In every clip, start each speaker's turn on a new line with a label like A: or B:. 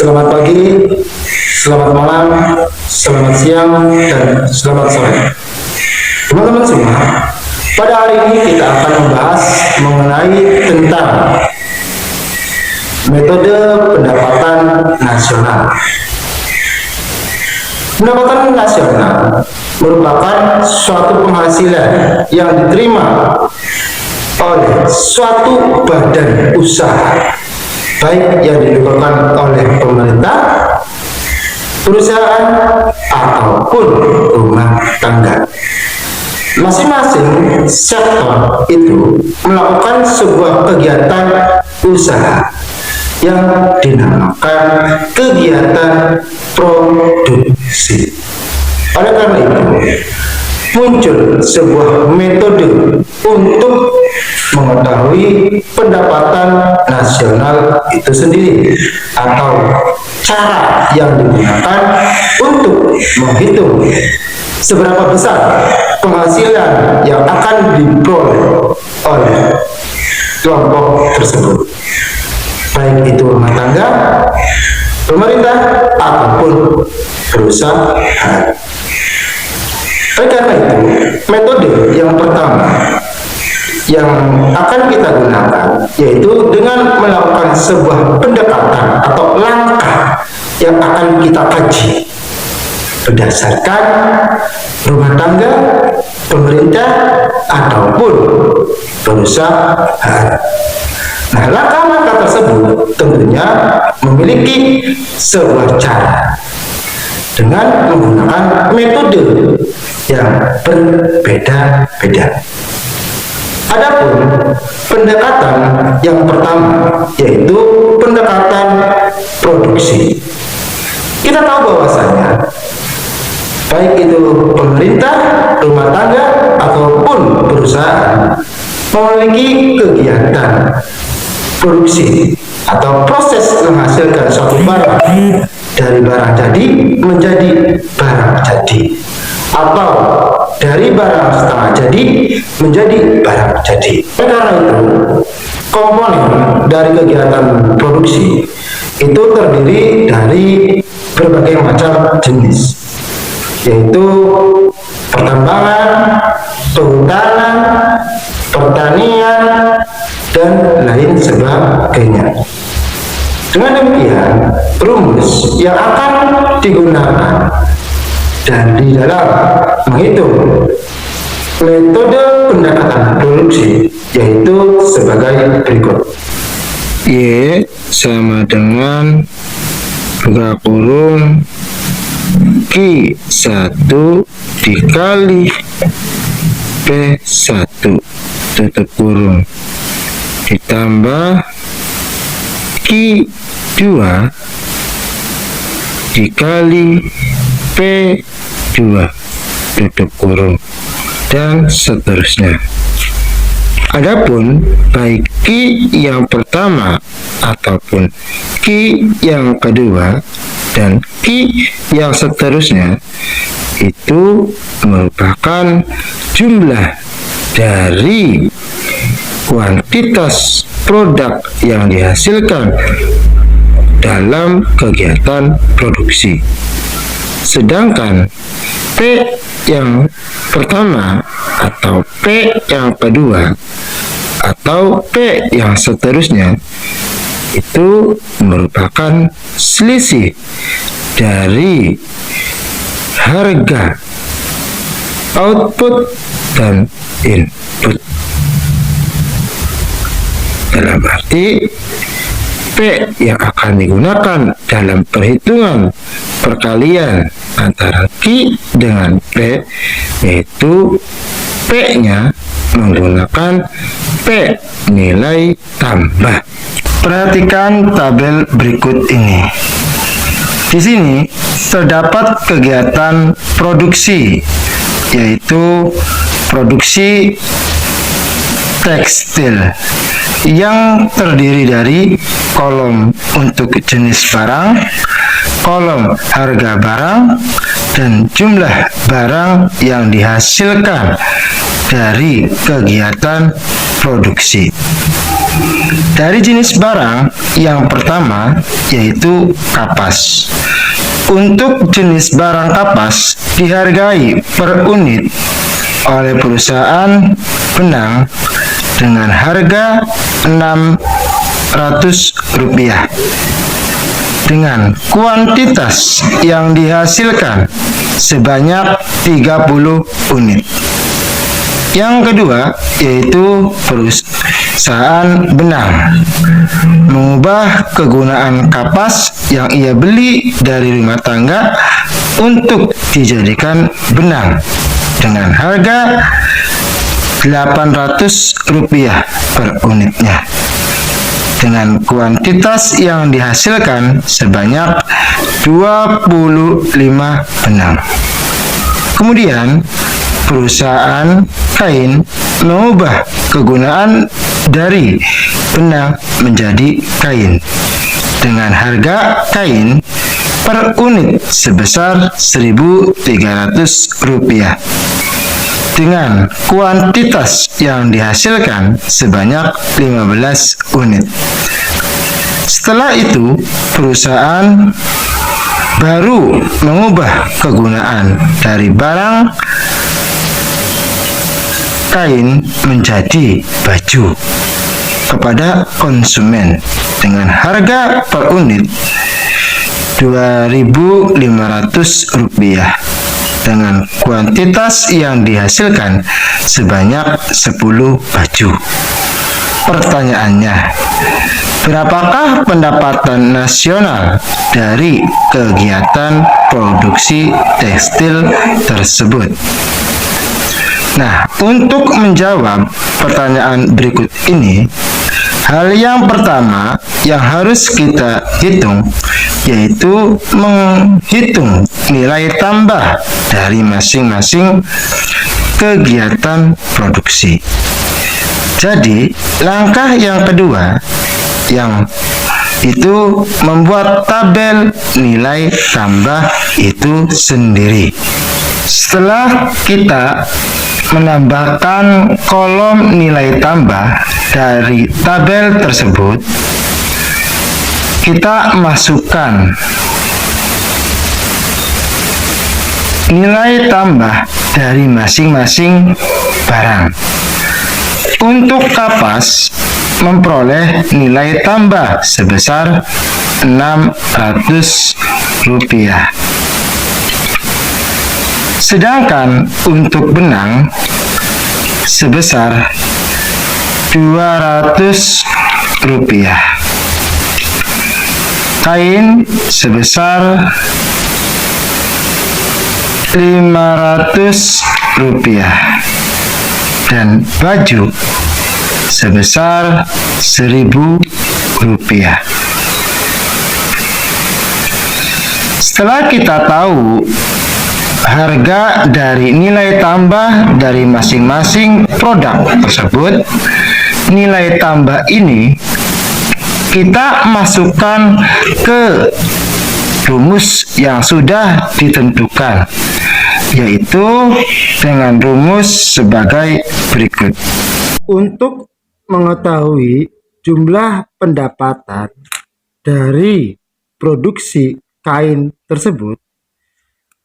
A: Selamat pagi, selamat malam, selamat siang, dan selamat sore. Teman-teman semua, pada hari ini kita akan membahas mengenai tentang metode pendapatan nasional. Pendapatan nasional merupakan suatu penghasilan yang diterima oleh suatu badan usaha, baik yang dilakukan oleh pemerintah, perusahaan, ataupun rumah tangga. Masing-masing sektor itu melakukan sebuah kegiatan usaha yang dinamakan kegiatan produksi. Oleh karena itu, muncul sebuah metode untuk mengetahui pendapatan nasional itu sendiri, atau cara yang digunakan untuk menghitung seberapa besar penghasilan yang akan diperoleh oleh kelompok tersebut, baik itu rumah tangga, pemerintah, ataupun perusahaan. Oleh karena itu, metode yang pertama yang akan kita gunakan yaitu dengan melakukan sebuah pendekatan atau langkah yang akan kita kaji berdasarkan rumah tangga, pemerintah, ataupun perusahaan. Nah, langkah-langkah tersebut tentunya memiliki sebuah cara dengan menggunakan metode yang berbeda-beda. Adapun pendekatan yang pertama yaitu pendekatan produksi. Kita tahu bahwasanya baik itu pemerintah, rumah tangga, ataupun perusahaan memiliki kegiatan produksi atau proses menghasilkan suatu barang dari barang jadi menjadi barang jadi, atau dari barang setengah jadi menjadi barang jadi. Karena itu, komponen dari kegiatan produksi itu terdiri dari berbagai macam jenis, yaitu pertambangan, kehutanan, pertanian, dan lain sebagainya. Dengan demikian, rumus yang akan digunakan dan di dalam menghitung metode pendekatan produksi yaitu sebagai berikut.
B: Y sama dengan buka kurung Q1 dikali P1 tutup kurung ditambah Q2 dikali P2 tutup kurung, dan seterusnya. Adapun baik Q yang pertama ataupun Q yang kedua dan Q yang seterusnya itu merupakan jumlah dari kuantitas produk yang dihasilkan dalam kegiatan produksi. Sedangkan P yang pertama atau P yang kedua atau P yang seterusnya itu merupakan selisih dari harga output dan input. Dalam arti P yang akan digunakan dalam perhitungan perkalian antara Q dengan P yaitu P-nya menggunakan P nilai tambah. Perhatikan tabel berikut ini. Di sini terdapat kegiatan produksi, yaitu produksi tekstil yang terdiri dari kolom untuk jenis barang, kolom harga barang, dan jumlah barang yang dihasilkan dari kegiatan produksi. Dari jenis barang yang pertama yaitu kapas. Untuk jenis barang kapas dihargai per unit oleh perusahaan benang dengan harga Rp600 dengan kuantitas yang dihasilkan sebanyak 30 unit. Yang kedua yaitu perusahaan benang mengubah kegunaan kapas yang ia beli dari rumah tangga untuk dijadikan benang dengan harga Rp800 per unitnya dengan kuantitas yang dihasilkan sebanyak 25 benang. Kemudian perusahaan kain mengubah kegunaan dari benang menjadi kain dengan harga kain per unit sebesar Rp1.300 dengan kuantitas yang dihasilkan sebanyak 15 unit. Setelah itu, perusahaan baru mengubah kegunaan dari barang kain menjadi baju kepada konsumen dengan harga per unit Rp2.500 dengan kuantitas yang dihasilkan sebanyak 10 baju. Pertanyaannya, berapakah pendapatan nasional dari kegiatan produksi tekstil tersebut? Nah, untuk menjawab pertanyaan berikut ini, hal yang pertama yang harus kita hitung yaitu menghitung nilai tambah dari masing-masing kegiatan produksi. Jadi, langkah yang kedua yang itu membuat tabel nilai tambah itu sendiri. Setelah kita menambahkan kolom nilai tambah dari tabel tersebut, kita masukkan nilai tambah dari masing-masing barang. Untuk kapas memperoleh nilai tambah sebesar Rp600. Sedangkan untuk benang sebesar Rp200. Kain sebesar Rp500 dan baju sebesar Rp1.000. Setelah kita tahu harga dari nilai tambah dari masing-masing produk tersebut, nilai tambah ini kita masukkan ke rumus yang sudah ditentukan, yaitu dengan rumus sebagai berikut. Untuk mengetahui jumlah pendapatan dari produksi kain tersebut,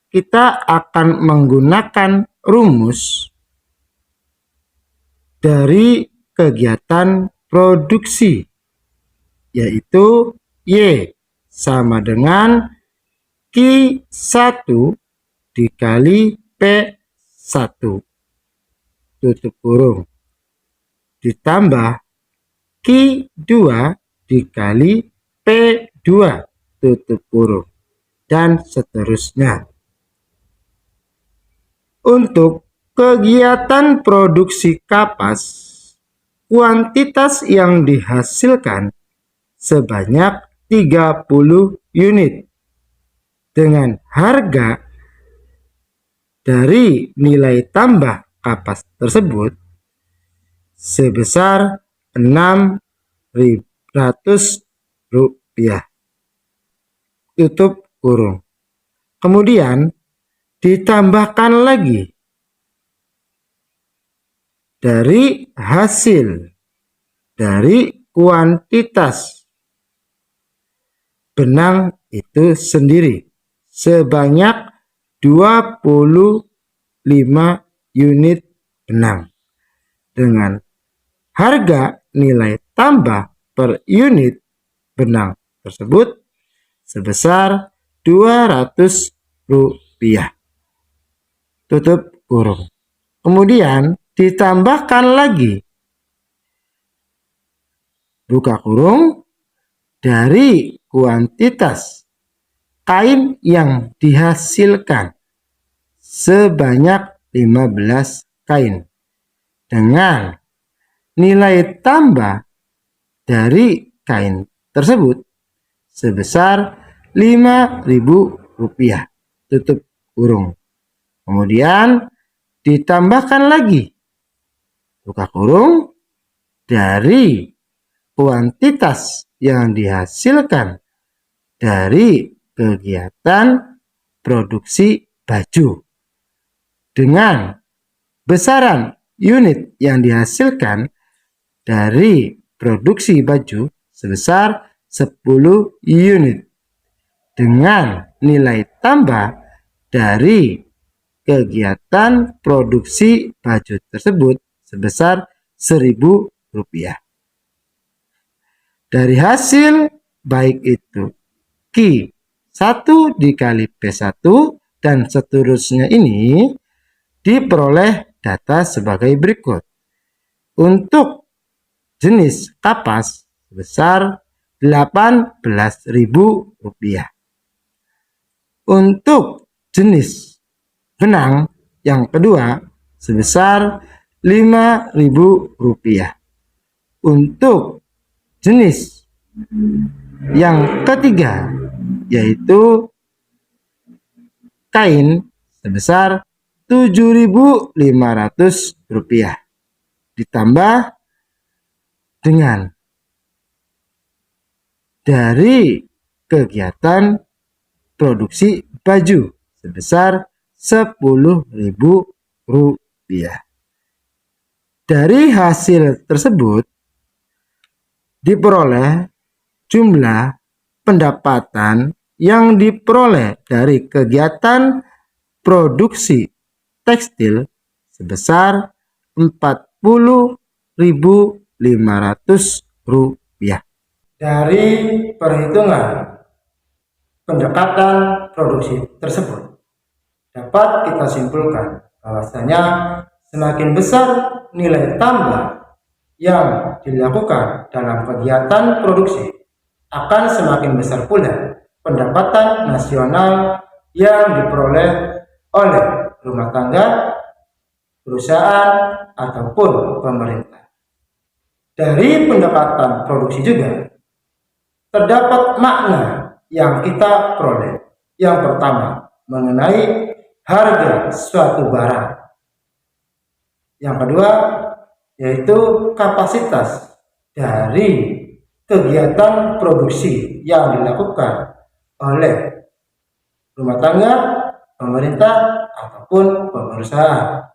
B: kita akan menggunakan rumus dari kegiatan produksi, yaitu Y sama dengan Q1 dikali P1 tutup kurung ditambah Q2 dikali P2 tutup kurung dan seterusnya. Untuk kegiatan produksi kapas, kuantitas yang dihasilkan sebanyak 30 unit dengan harga dari nilai tambah kapas tersebut sebesar Rp600 tutup kurung. Kemudian ditambahkan lagi dari hasil dari kuantitas benang itu sendiri sebanyak 25 unit benang dengan harga nilai tambah per unit benang tersebut sebesar Rp200. Tutup kurung. Kemudian ditambahkan lagi buka kurung dari kuantitas kain yang dihasilkan sebanyak 15 kain dengan nilai tambah dari kain tersebut sebesar Rp5.000. Tutup kurung. Kemudian ditambahkan lagi buka kurung dari kuantitas yang dihasilkan dari kegiatan produksi baju dengan besaran unit yang dihasilkan dari produksi baju sebesar 10 unit dengan nilai tambah dari kegiatan produksi baju tersebut sebesar Rp1.000. Dari hasil baik itu Q1 dikali P1 dan seterusnya ini diperoleh data sebagai berikut. Untuk jenis kapas sebesar Rp18.000. Untuk jenis benang yang kedua sebesar Rp5.000. Untuk jenis yang ketiga yaitu kain sebesar Rp7.500 ditambah dengan dari kegiatan produksi baju sebesar Rp10.000. Dari hasil tersebut diperoleh jumlah pendapatan yang diperoleh dari kegiatan produksi tekstil sebesar Rp40.500. Dari perhitungan pendekatan produksi tersebut dapat kita simpulkan bahwasanya semakin besar nilai tambah yang dilakukan dalam kegiatan produksi akan semakin besar pula pendapatan nasional yang diperoleh oleh rumah tangga, perusahaan, ataupun pemerintah. Dari pendekatan produksi juga terdapat makna yang kita peroleh. Yang pertama, mengenai harga suatu barang. Yang kedua, yaitu kapasitas dari kegiatan produksi yang dilakukan oleh rumah tangga, pemerintah, ataupun perusahaan.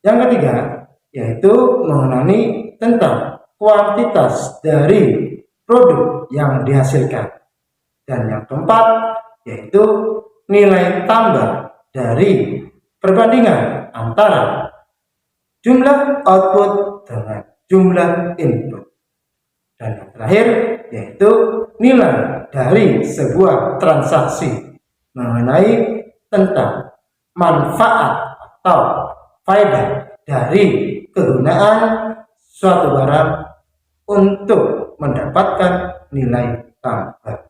B: Yang ketiga, yaitu mengenai tentang kuantitas dari produk yang dihasilkan. Dan yang keempat, yaitu nilai tambah dari perbandingan antara jumlah output dengan jumlah input. Dan yang terakhir, yaitu nilai dari sebuah transaksi mengenai tentang manfaat atau faedah dari kegunaan suatu barang untuk mendapatkan nilai tambah.